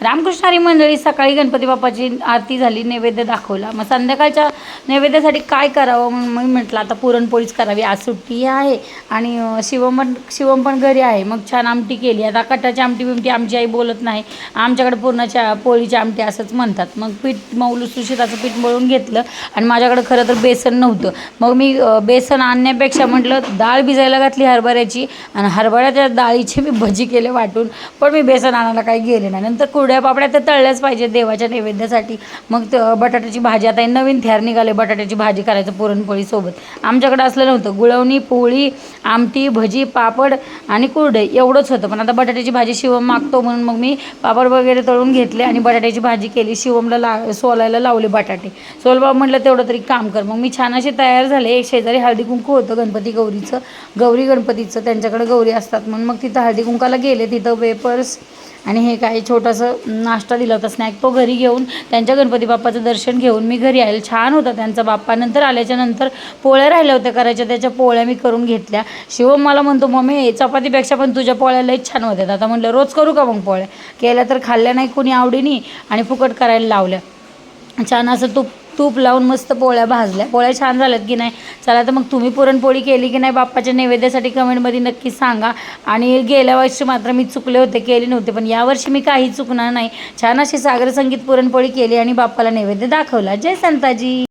रामकृष्ण हरी मंडळी सकाळी गणपती बाप्पाची आरती झाली, नैवेद्य दाखवला. मग संध्याकाळच्या नैवेद्यासाठी काय करावं मग मी म्हटलं आता पुरणपोळीच करावी, आज सुट्टी आहे आणि शिवम पण घरी आहे. मग छान आमटी केली. आता कटाची आमटी आमची आई बोलत नाही, आमच्याकडे पूर्णाच्या पोळीची आमटी असंच म्हणतात. मग पीठ सुशिताचं पीठ मळून घेतलं आणि माझ्याकडे खरं तर बेसन नव्हतं. मग मी बेसन आणण्यापेक्षा म्हटलं डाळ भिजायला घातली हरभऱ्याची आणि हरभऱ्याच्या डाळीची मी भजी केले वाटून. पण मी बेसन आणायला काही गेले नाही. नंतर कुरड्या पापड्या तर तळल्याच पाहिजे देवाच्या नैवेद्यासाठी. मग बटाट्याची भाजी, आता नवीन थ्यार निघाले बटाट्याची भाजी करायचं पुरणपोळीसोबत. आमच्याकडे असलं नव्हतं. गुळवणी, पोळी, आमटी, भजी, पापड आणि कुरडे एवढंच होतं. पण आता बटाट्याची भाजी शिवम मागतो म्हणून मग मी पापड वगैरे तळून घेतले आणि बटाट्याची भाजी केली. शिवमला सोलायला लावले बटाटे. सोलबाब म्हटलं तेवढं तरी काम कर. मग मी छान असे तयार झाले. एक शेजारी हळदी कुंकू होतं गौरी गणपतीचं, त्यांच्याकडे गौरी असतात म्हणून मग तिथं हळदी कुंकाला गेले. तिथं वेपर्स आणि हे काही छोटंसं नाश्ता दिला होता स्नॅक, तो घरी घेऊन त्यांच्या गणपती बाप्पाचं दर्शन घेऊन मी घरी आले. छान होता त्यांचा बाप्पा. नंतर आल्याच्यानंतर पोळ्या राहिल्या होत्या करायच्या, त्याच्या पोळ्या मी करून घेतल्या. शिवम मला म्हणतो मम्मी चपातीपेक्षा पण तुझ्या पोळ्या लईच छान होत्यात. आता म्हटलं रोज करू का मग पोळ्या? केल्या तर खाल्ल्या नाही कोणी आवडीनी आणि फुकट करायला लावल्या. छान असं तूप लावून मस्त पोळ्या भाजल्या. पोळ्या छान झाल्यात की नाही? चला तर मग तुम्ही पुरणपोळी केली की नाही बाप्पाच्या नैवेद्यासाठी कमेंटमध्ये नक्की सांगा. आणि गेल्या वर्षी मात्र मी चुकले होते, केली नव्हते, पण यावर्षी मी काही चुकणार नाही. छान अशी सागर संगीत पुरणपोळी केली आणि बाप्पाला नैवेद्य दाखवला. जय संताजी.